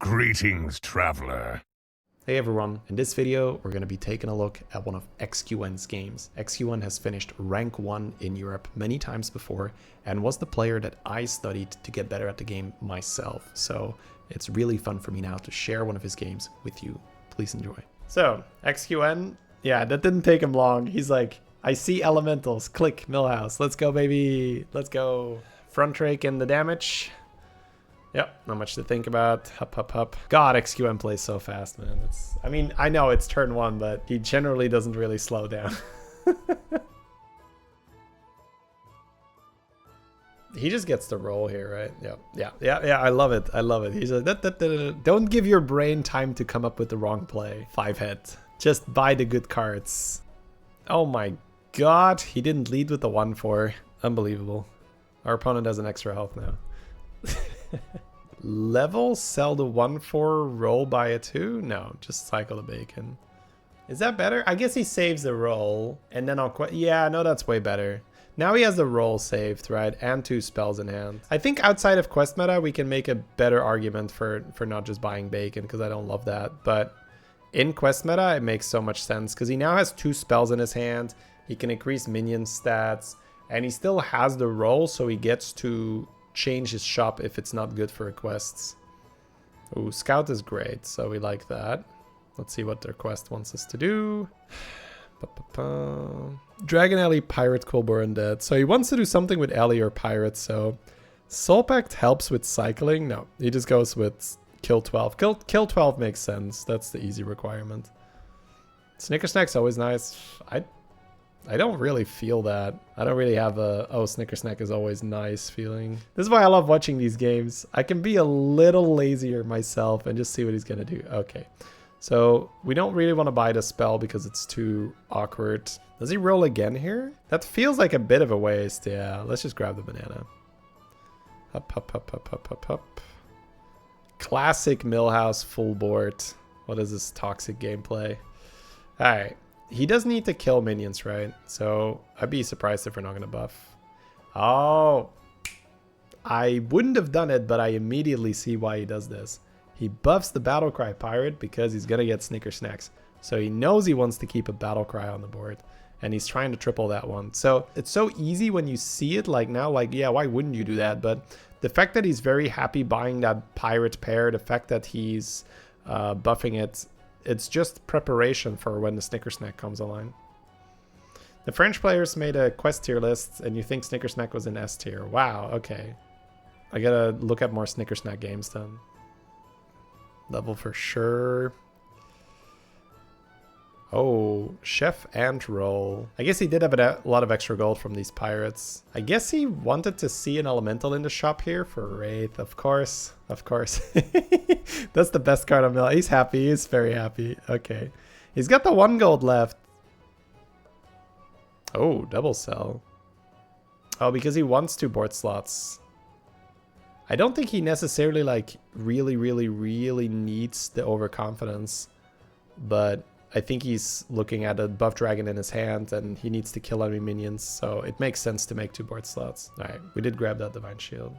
Greetings, traveler. Hey everyone, in this video we're going to be taking a look at one of XQN's games. XQN has finished rank 1 in Europe many times before and was the player that I studied to get better at the game myself. So it's really fun for me now to share one of his games with you. Please enjoy. So XQN, yeah, that didn't take him long. He's like, I see elementals, click, Millhouse, let's go baby, let's go. Front rake and the damage. Yep, not much to think about. Hup, hup, hup. God, XQN plays so fast, man. I mean, I know it's turn 1, but he generally doesn't really slow down. He just gets the roll here, right? Yeah. I love it. I love it. He's like, don't give your brain time to come up with the wrong play. 5 hit. Just buy the good cards. Oh my god. He didn't lead with the 1-4. Unbelievable. Our opponent has an extra health now. Level, sell the 1-4, roll by a 2? No, just cycle the bacon. Is that better? I guess he saves the roll and then I'll quit. Yeah, no, that's way better. Now he has the roll saved, right? And 2 spells in hand. I think outside of quest meta, we can make a better argument for not just buying bacon because I don't love that. But in quest meta, it makes so much sense because he now has 2 spells in his hand. He can increase minion stats and he still has the roll, so he gets to change his shop if it's not good for quests. Ooh, scout is great, so we like that. Let's see what their quest wants us to do. Dragon Alley, Pirate, Kibler, and Dead. So he wants to do something with Alley or Pirate, so Soul Pact helps with cycling. No, he just goes with kill 12. Kill 12 makes sense. That's the easy requirement. Snicker Snack's always nice. I don't really feel that. I don't really have a, oh, Snicker Snack is always nice feeling. This is why I love watching these games. I can be a little lazier myself and just see what he's going to do. Okay. So we don't really want to buy the spell because it's too awkward. Does he roll again here? That feels like a bit of a waste. Yeah, let's just grab the banana. Up, up, up, up, up, up, up. Classic Millhouse full board. What is this toxic gameplay? All right. He does need to kill minions, right? So I'd be surprised if we're not going to buff. Oh, I wouldn't have done it, but I immediately see why he does this. He buffs the Battlecry Pirate because he's going to get Snicker Snacks. So he knows he wants to keep a Battlecry on the board. And he's trying to triple that one. So it's so easy when you see it like now, like, yeah, why wouldn't you do that? But the fact that he's very happy buying that Pirate pair, the fact that he's buffing it, it's just preparation for when the Snicker Snack comes online. The French players made a quest tier list and you think Snicker Snack was in S tier. Wow, okay. I gotta look at more Snicker Snack games then. Level for sure. Oh, Chef and Roll. I guess he did have a lot of extra gold from these pirates. I guess he wanted to see an elemental in the shop here for Wraith. Of course. Of course. That's the best card on Mill. He's happy. He's very happy. Okay. He's got the 1 gold left. Oh, double sell. Oh, because he wants 2 board slots. I don't think he necessarily like really needs the overconfidence. But I think he's looking at a buff dragon in his hand and he needs to kill enemy minions. So it makes sense to make 2 board slots. All right, we did grab that Divine Shield.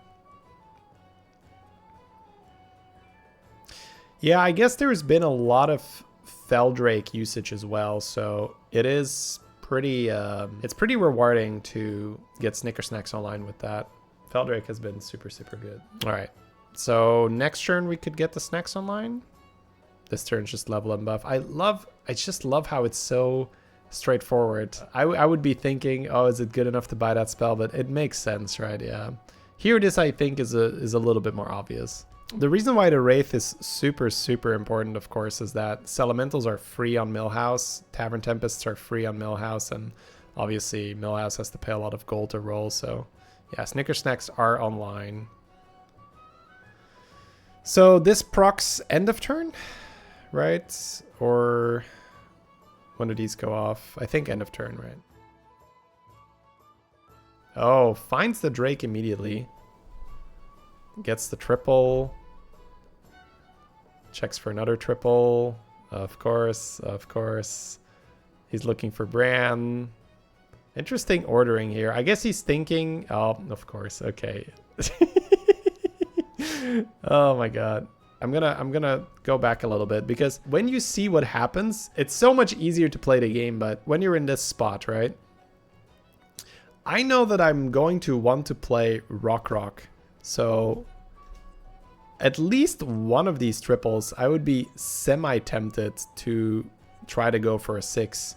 Yeah, I guess there's been a lot of Feldrake usage as well. So it is pretty, it's pretty rewarding to get Snicker Snacks online with that. Feldrake has been super good. All right, so next turn we could get the snacks online. This turn's just level and buff. I just love how it's so straightforward. I would be thinking, oh, is it good enough to buy that spell? But it makes sense, right? Yeah. Here this, I think, is a little bit more obvious. The reason why the Wraith is super important, of course, is that Elementals are free on Millhouse. Tavern Tempests are free on Millhouse. And obviously, Millhouse has to pay a lot of gold to roll. So, yeah, Snicker Snacks are online. So this procs end of turn? Right? Or when do these go off? I think end of turn, right? Oh, finds the Drake immediately. Gets the triple. Checks for another triple. Of course, of course. He's looking for Bran. Interesting ordering here. I guess he's thinking... Oh, of course. Okay. Oh my god. I'm gonna go back a little bit, because when you see what happens, it's so much easier to play the game. But when you're in this spot, right? I know that I'm going to want to play Rock. So at least one of these triples, I would be semi-tempted to try to go for a 6.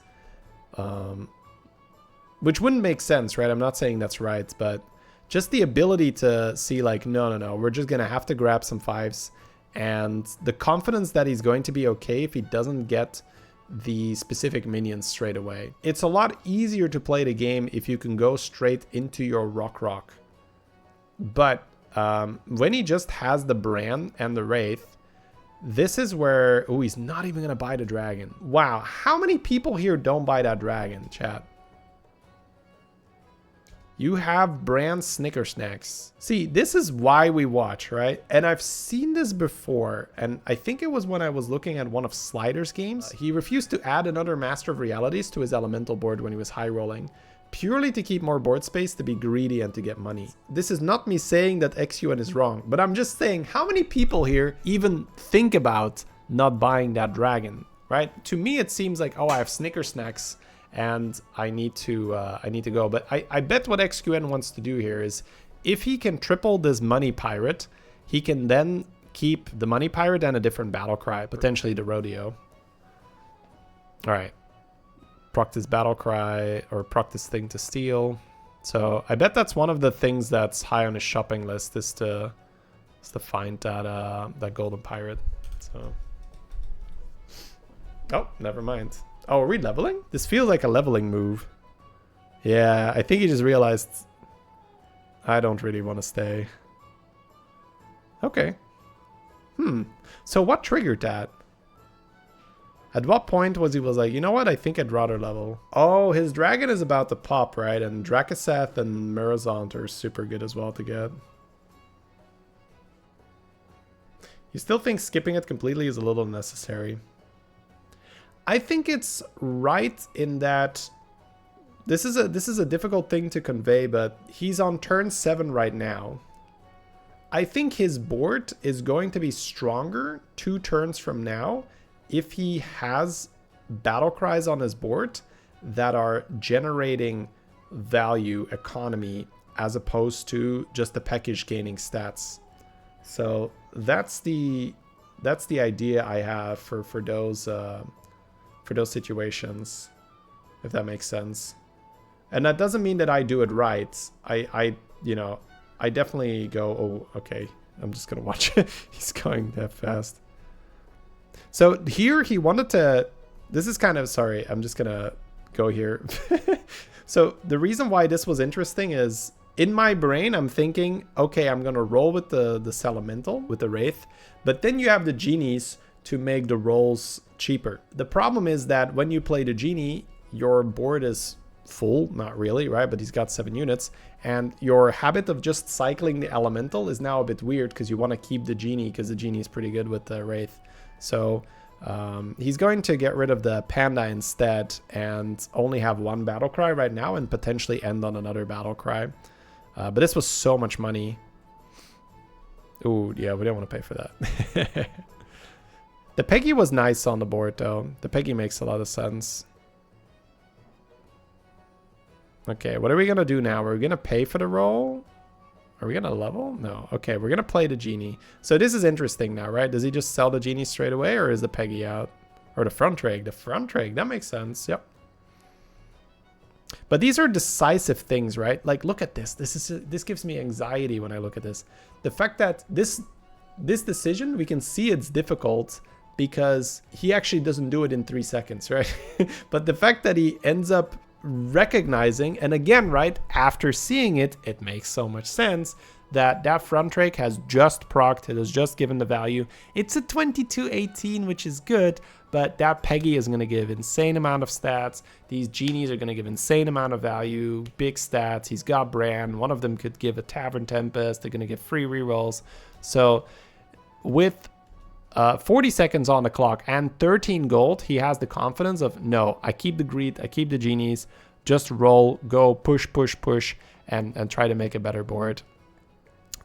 Which wouldn't make sense, right? I'm not saying that's right, but just the ability to see like, no, we're just going to have to grab some 5s. And the confidence that he's going to be okay if he doesn't get the specific minions straight away. It's a lot easier to play the game if you can go straight into your Rock. But when he just has the Bran and the Wraith, this is where... Oh, he's not even going to buy the dragon. Wow, how many people here don't buy that dragon, chat? You have Bran Snicker Snacks. See, this is why we watch, right? And I've seen this before, and I think it was when I was looking at one of Slider's games. He refused to add another Master of Realities to his elemental board when he was high rolling, purely to keep more board space, to be greedy, and to get money. This is not me saying that XUN is wrong, but I'm just saying, how many people here even think about not buying that dragon, right? To me, it seems like, oh, I have Snicker Snacks, and I need to go. But I bet what XQN wants to do here is, if he can triple this money pirate, he can then keep the money pirate and a different battle cry, potentially the rodeo. All right, proc this battle cry, or proc this thing to steal. So I bet that's one of the things that's high on his shopping list, is to find that golden pirate. So, oh, never mind. Oh, are we leveling? This feels like a leveling move. Yeah, I think he just realized I don't really want to stay. Okay. So what triggered that? At what point was he like, you know what? I think I'd rather level. Oh, his dragon is about to pop, right? And Drakaseth and Mirazont are super good as well to get. You still think skipping it completely is a little necessary? I think it's right in that this is a difficult thing to convey, but he's on turn 7 right now. I think his board is going to be stronger 2 turns from now if he has battle cries on his board that are generating value, economy, as opposed to just the package gaining stats. So that's the idea I have for those situations, if that makes sense. And that doesn't mean that I do it right. I definitely go, oh, okay, I'm just gonna watch it. He's going that fast. So here he wanted to, this is kind of, sorry, I'm just gonna go here. So the reason why this was interesting is, in my brain, I'm thinking, okay, I'm gonna roll with the Elemental, with the Wraith, but then you have the Genies to make the rolls cheaper. The problem is that when you play the Genie, your board is full, not really, right? But he's got 7 units, and your habit of just cycling the Elemental is now a bit weird, because you want to keep the Genie, because the Genie is pretty good with the Wraith. So he's going to get rid of the Panda instead, and only have 1 battle cry right now, and potentially end on another battle cry. But this was so much money. Ooh, yeah, we don't want to pay for that. The Peggy was nice on the board, though. The Peggy makes a lot of sense. Okay, what are we going to do now? Are we going to pay for the roll? Are we going to level? No. Okay, we're going to play the Genie. So this is interesting now, right? Does he just sell the Genie straight away, or is the Peggy out? Or the front rake? The front rake, that makes sense. Yep. But these are decisive things, right? Like, look at this. This gives me anxiety when I look at this. The fact that this decision, we can see it's difficult because he actually doesn't do it in 3 seconds, right? But the fact that he ends up recognizing, and again, right, after seeing it, it makes so much sense that front rake has just procced, it has just given the value. It's a 2218, which is good, but that Peggy is going to give insane amount of stats. These Genies are going to give insane amount of value, big stats. He's got Bran. One of them could give a Tavern Tempest. They're going to get free rerolls. So with 40 seconds on the clock and 13 gold, he has the confidence of, no, I keep the greed, I keep the Genies, just roll, go, push, and try to make a better board.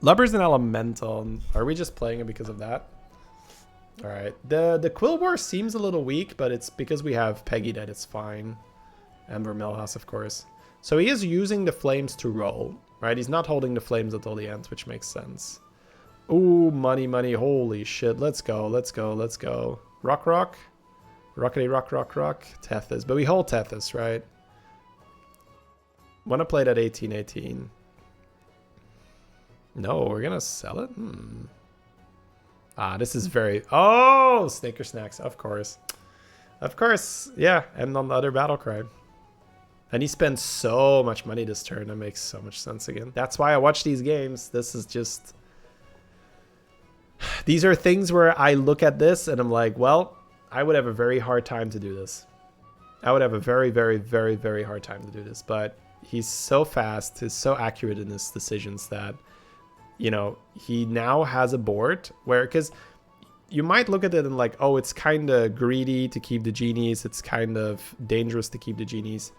Lubber's an Elemental. Are we just playing it because of that? All right. The Quillbore seems a little weak, but it's because we have Peggy that it's fine. And we're Millhouse, of course. So he is using the flames to roll, right? He's not holding the flames until the end, which makes sense. Ooh, money, money. Holy shit. Let's go. Let's go. Let's go. Rock, rock. Rockety, rock, rock, rock. Tethys. But we hold Tethys, right? Want to play that 18-18. No, we're going to sell it? Ah, this is very... Oh, Snicker Snacks. Of course. Of course. Yeah, and on the other battle cry. And he spends so much money this turn. That makes so much sense again. That's why I watch these games. This is just... These are things where I look at this and I'm like, well, I would have a very hard time to do this. I would have a very, very, very, very hard time to do this. But he's so fast. He's so accurate in his decisions that, you know, he now has a board where... Because you might look at it and like, oh, it's kind of greedy to keep the genies. It's kind of dangerous to keep the genies.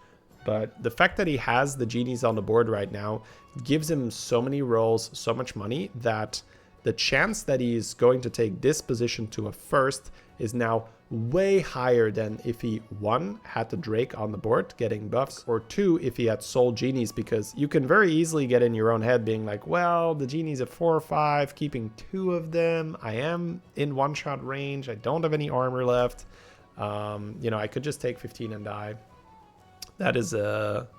But the fact that he has the genies on the board right now gives him so many rolls, so much money, that the chance that he's going to take this position to a first is now way higher than if he, one, had the Drake on the board getting buffs, or two, if he had sold genies, because you can very easily get in your own head being like, well, the genies at 4 or 5, keeping 2 of them. I am in one-shot range. I don't have any armor left. You know, I could just take 15 and die. That is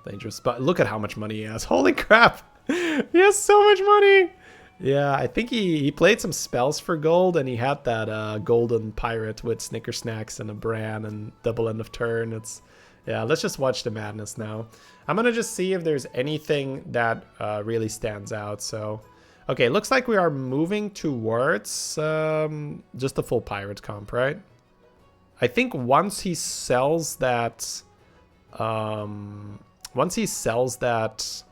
dangerous. But look at how much money he has. Holy crap. He has so much money. Yeah, I think he played some spells for gold, and he had that golden pirate with Snicker Snacks and a Bran and double end of turn. It's... Yeah, let's just watch the madness now. I'm going to just see if there's anything that really stands out. So, okay, looks like we are moving towards just a full pirate comp, right? I think once he sells that... once he sells that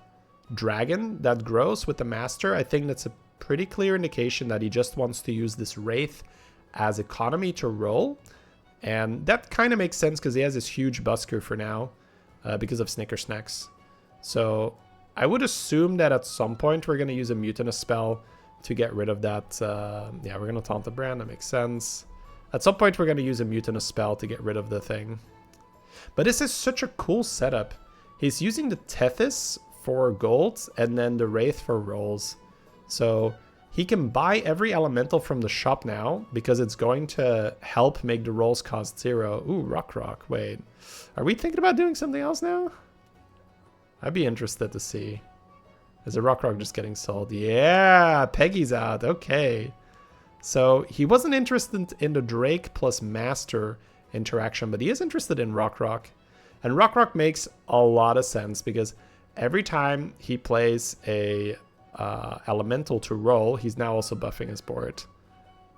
dragon that grows with the master, I think that's a pretty clear indication that he just wants to use this wraith as economy to roll. And that kind of makes sense because he has this huge busker for now because of Snicker Snacks. So I would assume that at some point we're going to use a mutinous spell to get rid of that. Yeah, we're going to taunt the brand. That makes sense. At some point we're going to use a mutinous spell to get rid of the thing. But this is such a cool setup. He's using the Tethys for gold and then the Wraith for rolls. So he can buy every elemental from the shop now because it's going to help make the rolls cost 0. Ooh, rock. Wait, are we thinking about doing something else now? I'd be interested to see. Is a rock just getting sold? Yeah, Peggy's out. Okay. So he wasn't interested in the Drake plus Master interaction, but he is interested in rock. And rock makes a lot of sense because every time he plays a elemental to roll, he's now also buffing his board.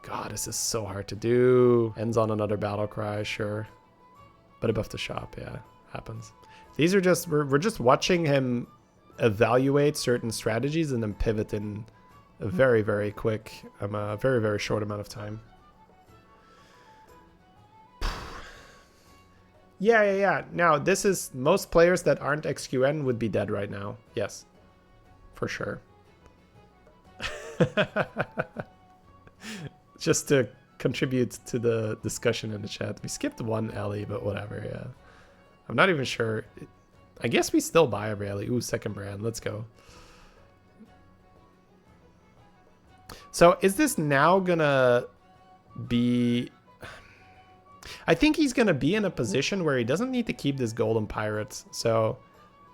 God, this is so hard to do. Ends on another battle cry, sure. But above the shop, yeah, happens. These are just, we're just watching him evaluate certain strategies and then pivot in a very, very quick, very, very short amount of time. Yeah. Now, this is... Most players that aren't XQN would be dead right now. Yes. For sure. Just to contribute to the discussion in the chat. We skipped one Ellie, but whatever, yeah. I'm not even sure. I guess we still buy every Ellie. Ooh, second brand. Let's go. So, is this now gonna be... I think he's going to be in a position where he doesn't need to keep this golden pirate. So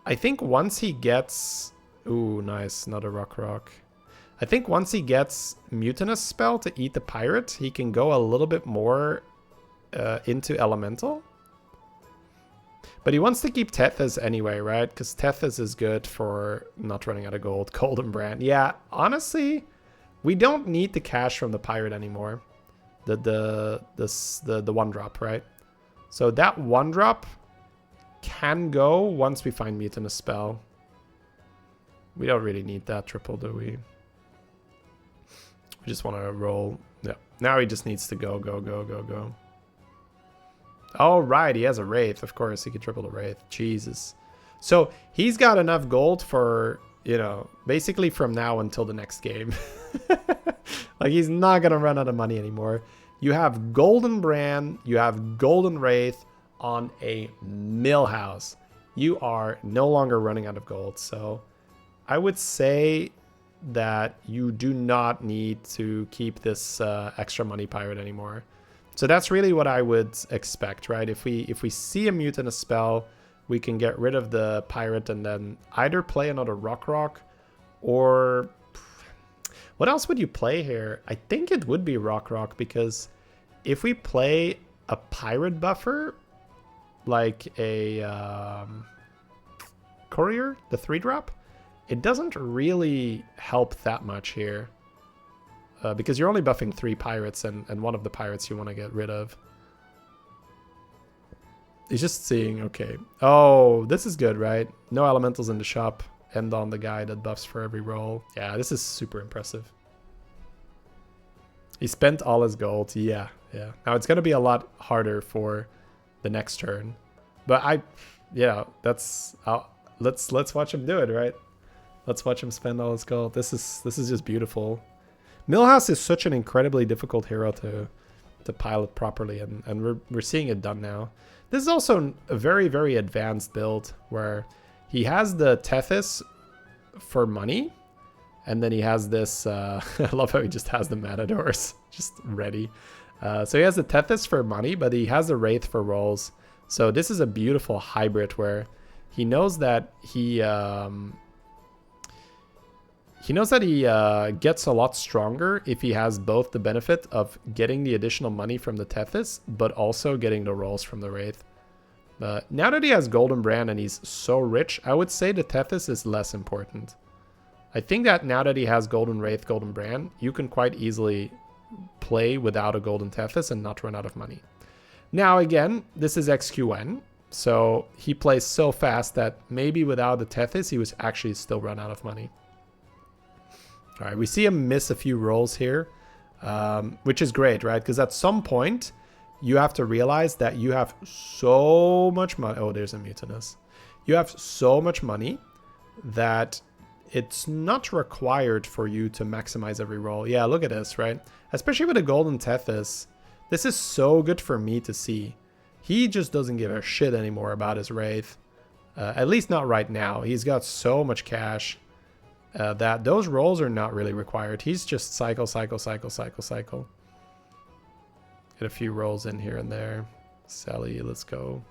I think once he gets... Ooh, nice. Another rock. I think once he gets mutinous spell to eat the pirate, he can go a little bit more into elemental. But he wants to keep Tethys anyway, right? Because Tethys is good for not running out of gold. Golden brand. Yeah, honestly, we don't need the cash from the pirate anymore. The 1-drop, right? So that 1-drop can go once we find mutinous spell. We don't really need that triple, do we? We just want to roll. Yeah. Now he just needs to go. Oh, right. He has a Wraith. Of course, he can triple the Wraith. Jesus. So he's got enough gold for, you know, basically from now until the next game. Like, he's not going to run out of money anymore. You have Golden Brand, you have Golden Wraith on a Millhouse. You are no longer running out of gold. So I would say that you do not need to keep this extra money pirate anymore. So that's really what I would expect, right? If we see a mutinous spell, we can get rid of the pirate and then either play another Rock, or what else would you play here? I think it would be Rock, because if we play a pirate buffer, like a courier, the 3-drop, it doesn't really help that much here. Because you're only buffing 3 pirates and one of the pirates you want to get rid of. He's just seeing, okay. Oh, this is good, right? No elementals in the shop. End on the guy that buffs for every roll. Yeah, this is super impressive. He spent all his gold. Yeah. Now it's going to be a lot harder for the next turn. But that's... let's watch him do it, right? Let's watch him spend all his gold. This is just beautiful. Millhouse is such an incredibly difficult hero to pilot properly, and we're seeing it done now. This is also a very, very advanced build where he has the Tethys for money, and then he has this, I love how he just has the Matadors just ready. So he has the Tethys for money, but he has the Wraith for rolls. So this is a beautiful hybrid where he knows that he gets a lot stronger if he has both the benefit of getting the additional money from the Tethys, but also getting the rolls from the Wraith. But now that he has Golden Brand and he's so rich, I would say the Tethys is less important. I think that now that he has Golden Wraith, Golden Brand, you can quite easily play without a Golden Tethys and not run out of money. Now again, this is XQN, so he plays so fast that maybe without the Tethys, he was actually still run out of money. All right, we see him miss a few rolls here, which is great, right? Because at some point, you have to realize that you have so much money. Oh, there's a mutinous. You have so much money that it's not required for you to maximize every roll. Yeah, look at this, right? Especially with a Golden Tethys. This is so good for me to see. He just doesn't give a shit anymore about his Wraith. At least not right now. He's got so much cash. That those rolls are not really required. He's just cycle. Get a few rolls in here and there. Sally, let's go.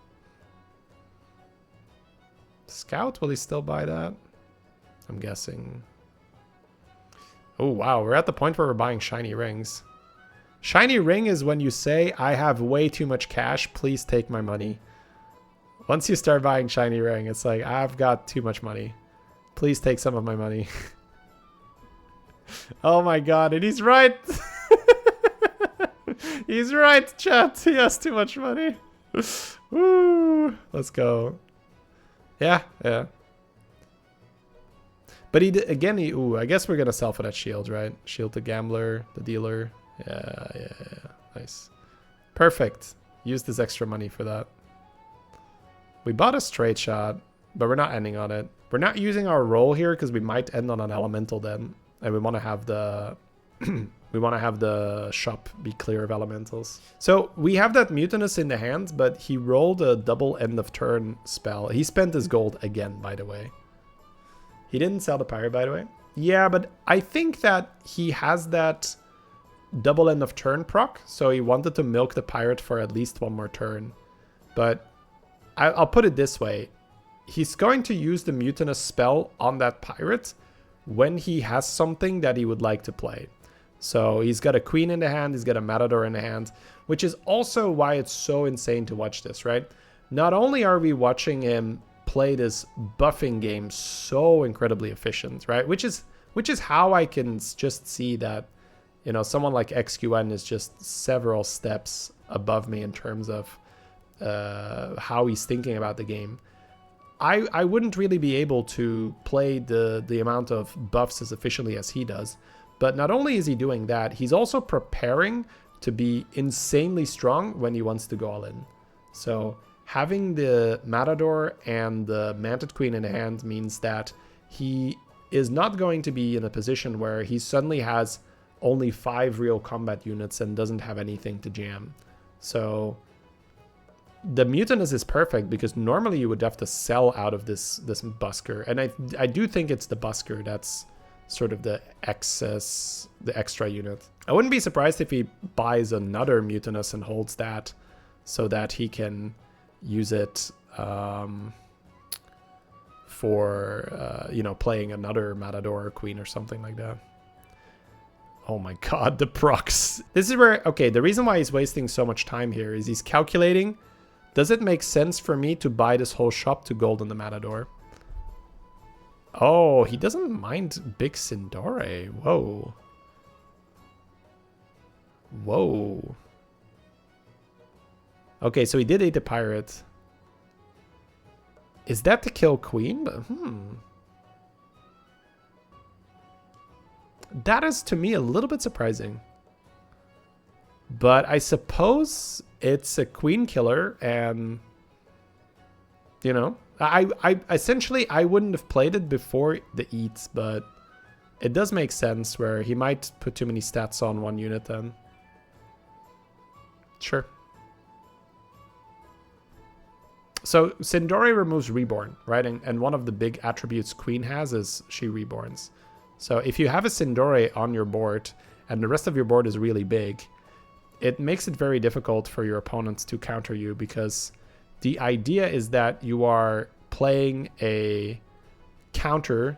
Scout, will he still buy that? I'm guessing. Oh, wow. We're at the point where we're buying shiny rings. Shiny ring is when you say, I have way too much cash. Please take my money. Once you start buying shiny ring, it's like, I've got too much money. Please take some of my money. Oh my god, and he's right. He's right, chat. He has too much money. Woo. Let's go. Yeah. But ooh, I guess we're gonna sell for that shield, right? Shield the gambler, the dealer. Yeah. Nice. Perfect. Use this extra money for that. We bought a straight shot, but we're not ending on it. We're not using our roll here because we might end on an elemental then, and we want to have the shop be clear of elementals. So we have that mutinous in the hand, but he rolled a double end of turn spell. He spent his gold again, by the way. He didn't sell the pirate, by the way. Yeah, but I think that he has that double end of turn proc, so he wanted to milk the pirate for at least one more turn. But I'll put it this way. He's going to use the mutinous spell on that pirate when he has something that he would like to play. So he's got a queen in the hand, he's got a matador in the hand, which is also why it's so insane to watch this, right? Not only are we watching him play this buffing game so incredibly efficient, right? Which is how I can just see that, you know, someone like XQN is just several steps above me in terms of how he's thinking about the game. I wouldn't really be able to play the amount of buffs as efficiently as he does. But not only is he doing that, he's also preparing to be insanely strong when he wants to go all in. So having the Matador and the Manted Queen in hand means that he is not going to be in a position where he suddenly has only 5 real combat units and doesn't have anything to jam. So the Mutinous is perfect because normally you would have to sell out of this busker. And I do think it's the busker that's sort of the extra unit. I wouldn't be surprised if he buys another Mutinous and holds that so that he can use it for, you know, playing another Matador or Queen or something like that. Oh my god, the procs. This is where, okay, the reason why he's wasting so much time here is he's calculating, does it make sense for me to buy this whole shop to gold on the Matador? Oh, he doesn't mind big Sindore. Whoa. Whoa. Okay, so he did eat the pirate. Is that to kill Queen? That is, to me, a little bit surprising. But I suppose it's a Queen killer, and, you know, I essentially, I wouldn't have played it before the eats, but it does make sense where he might put too many stats on one unit then. Sure. So Sindore removes Reborn, right? And one of the big attributes Queen has is she reborns. So if you have a Sindore on your board and the rest of your board is really big, it makes it very difficult for your opponents to counter you, because the idea is that you are playing a counter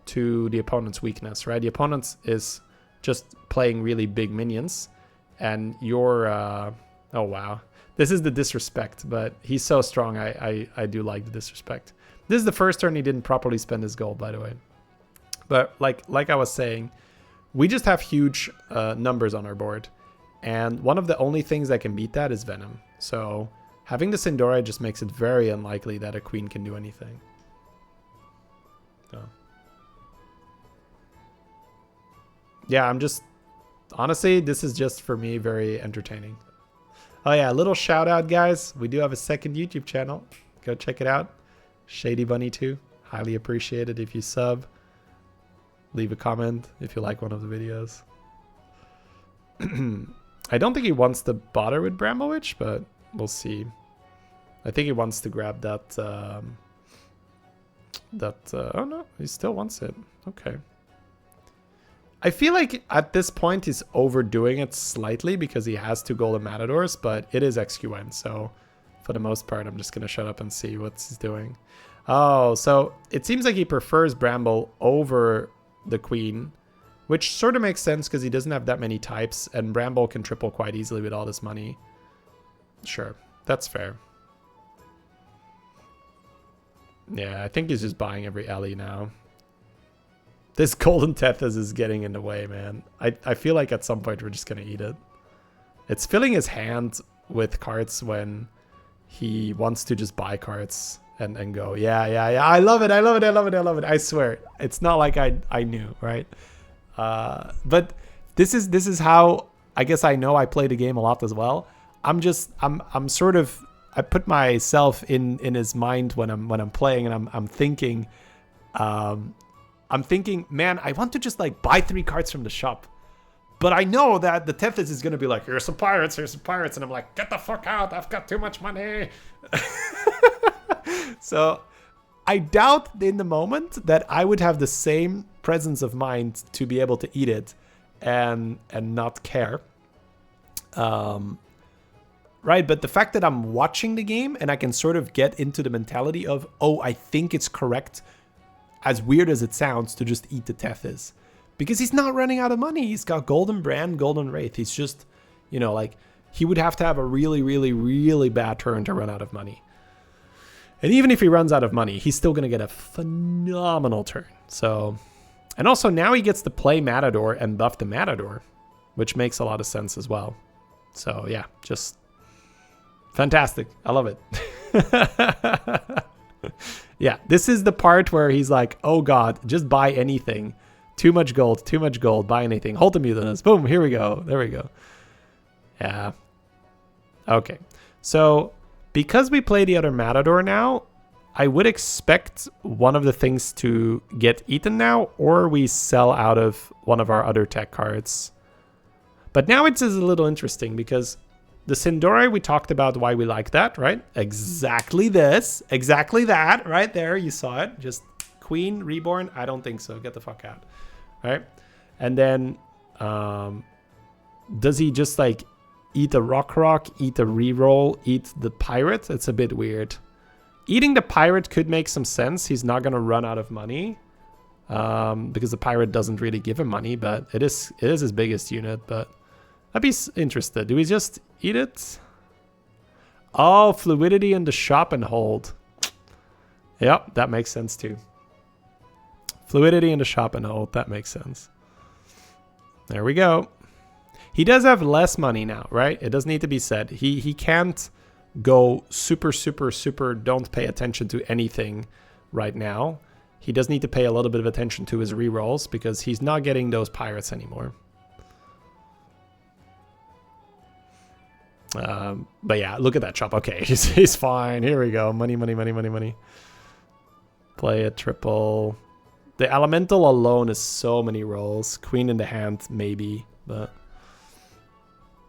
to the opponent's weakness, right? The opponent is just playing really big minions, and you're... oh, wow. This is the disrespect, but he's so strong. I do like the disrespect. This is the first turn he didn't properly spend his gold, by the way. But like I was saying, we just have huge numbers on our board. And one of the only things that can beat that is Venom. So having the Sindore just makes it very unlikely that a Queen can do anything. So. Yeah, I'm just... Honestly, this is just, for me, very entertaining. Oh yeah, a little shout out, guys. We do have a second YouTube channel. Go check it out. ShadyBunny 2. Highly appreciated if you sub. Leave a comment if you like one of the videos. I don't think he wants to bother with Bramblewitch, but we'll see. I think he wants to grab that... oh no, he still wants it. Okay. I feel like at this point he's overdoing it slightly because he has 2 golden Matadors, but it is XQN, so for the most part I'm just going to shut up and see what he's doing. Oh, so it seems like he prefers Bramble over the Queen, which sort of makes sense because he doesn't have that many types, and Bramble can triple quite easily with all this money. Sure, that's fair. Yeah, I think he's just buying every alley now. This golden Tethys is getting in the way, man. I feel like at some point we're just going to eat it. It's filling his hand with cards when he wants to just buy cards and go, yeah. I love it. I swear. It's not like I knew, right? But this is how I guess I know I play the game a lot as well. I'm sort of, I put myself in his mind when I'm playing, and I'm thinking, man, I want to just like buy 3 cards from the shop. But I know that the Tethys is going to be like, here's some pirates. And I'm like, get the fuck out. I've got too much money. So I doubt in the moment that I would have the same presence of mind to be able to eat it and not care. Right, but the fact that I'm watching the game and I can sort of get into the mentality of, oh, I think it's correct, as weird as it sounds, to just eat the Tethys. Because he's not running out of money. He's got Golden Brand, Golden Wraith. He's just, you know, like, he would have to have a really, really, really bad turn to run out of money. And even if he runs out of money, he's still going to get a phenomenal turn. So, and also now he gets to play Matador and buff the Matador, which makes a lot of sense as well. So yeah, just fantastic. I love it. Yeah, this is the part where he's like, oh god, just buy anything. Too much gold, buy anything. Hold the Mutinous. Boom, here we go. There we go. Yeah. Okay. So, because we play the other Matador now, I would expect one of the things to get eaten now, or we sell out of one of our other tech cards. But now it's a little interesting because the Sindore, we talked about why we like that, right? Exactly this. Exactly that. Right there. You saw it. Just Queen, Reborn. I don't think so. Get the fuck out. Right? And then does he just like eat a rock, eat a reroll, eat the pirate? It's a bit weird. Eating the pirate could make some sense. He's not going to run out of money because the pirate doesn't really give him money, but it is his biggest unit. But I'd be interested. Do we just eat it? Oh, fluidity in the shop and hold. Yep, that makes sense too. Fluidity in the shop and hold. That makes sense. There we go. He does have less money now, right? It does need to be said. He can't go super don't pay attention to anything right now. He does need to pay a little bit of attention to his rerolls because he's not getting those pirates anymore. But yeah, look at that chop. Okay, he's fine. Here we go. Money. Play a triple. The elemental alone is so many rolls. Queen in the hand, maybe, but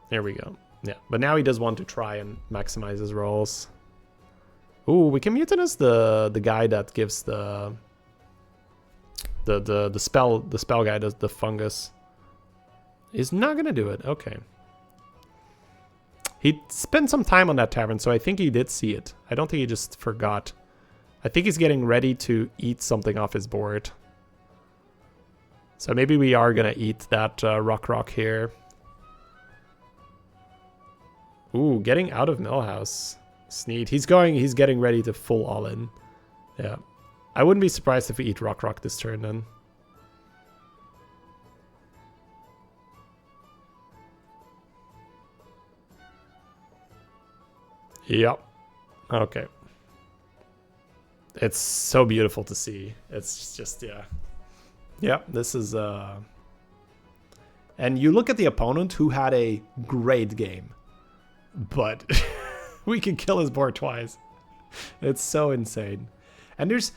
there we go. Yeah, but now he does want to try and maximize his rolls. Ooh, we can mutinous the guy that gives the spell guy does the fungus. He's not gonna do it. Okay. He spent some time on that tavern, so I think he did see it. I don't think he just forgot. I think he's getting ready to eat something off his board. So maybe we are gonna eat that rock here. Ooh, getting out of Millhouse. Sneed. He's getting ready to full all in. Yeah. I wouldn't be surprised if we eat rock this turn then. Yep. Okay. It's so beautiful to see. It's just, yeah. Yep, this is... And you look at the opponent who had a great game. But we can kill his board twice. It's so insane. And there's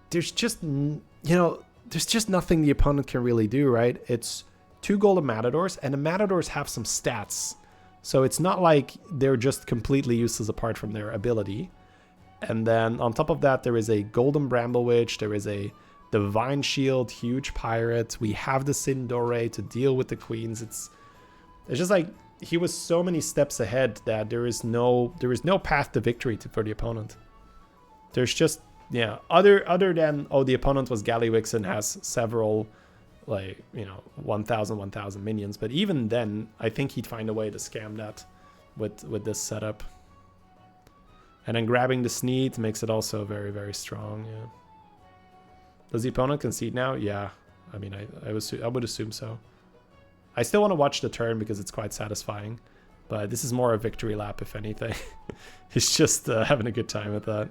just, you know, there's just nothing the opponent can really do, right? It's 2 golden matadors, and the matadors have some stats. So it's not like they're just completely useless apart from their ability. And then on top of that, there is a golden bramble witch. There is a divine shield, huge pirate. We have the Sindore to deal with the queens. It's just like he was so many steps ahead that there is no path to victory for the opponent. There's just, yeah, other than, oh, the opponent was Gallywix and has several, like, you know, 1,000 minions. But even then, I think he'd find a way to scam that with this setup. And then grabbing the Sneed makes it also very, very strong, yeah. Does the opponent concede now? Yeah. I mean, I would assume so. I still want to watch the turn because it's quite satisfying. But this is more a victory lap, if anything. He's just having a good time with that.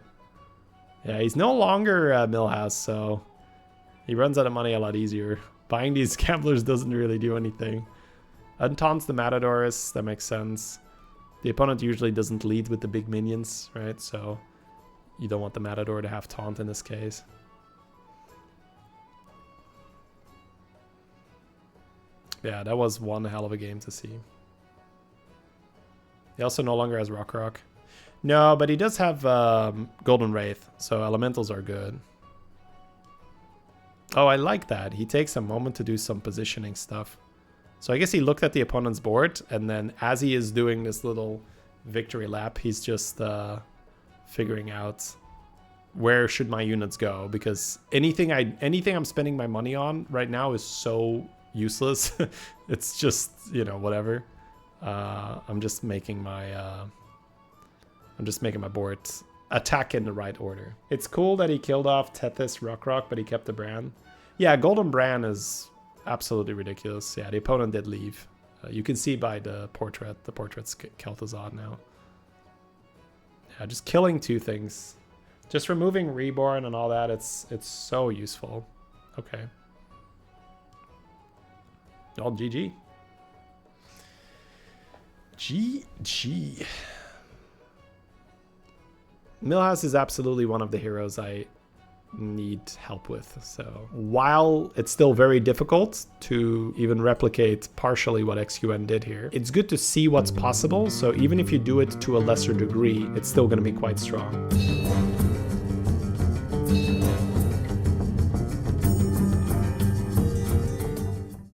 Yeah, he's no longer Millhouse, so he runs out of money a lot easier. Buying these gamblers doesn't really do anything. Untaunts the Matadors, that makes sense. The opponent usually doesn't lead with the big minions, right? So you don't want the Matador to have taunt in this case. Yeah, that was one hell of a game to see. He also no longer has Rock. No, but he does have Golden Wraith, so elementals are good. Oh, I like that. He takes a moment to do some positioning stuff. So I guess he looked at the opponent's board, and then as he is doing this little victory lap, he's just figuring out where should my units go, because anything I'm spending my money on right now is so useless. It's just, you know, whatever. I'm just making my board attack in the right order. It's cool that he killed off Tethys Rock, but he kept the Bran. Yeah, Golden Bran is absolutely ridiculous. Yeah, the opponent did leave. You can see by the portrait. The portrait's Kel'Thuzad now. Yeah, just killing 2 things. Just removing Reborn and all that, it's so useful. Okay. All GG. GG. Millhouse is absolutely one of the heroes I need help with. So while it's still very difficult to even replicate partially what XQN did here, it's good to see what's possible. So even if you do it to a lesser degree, it's still going to be quite strong.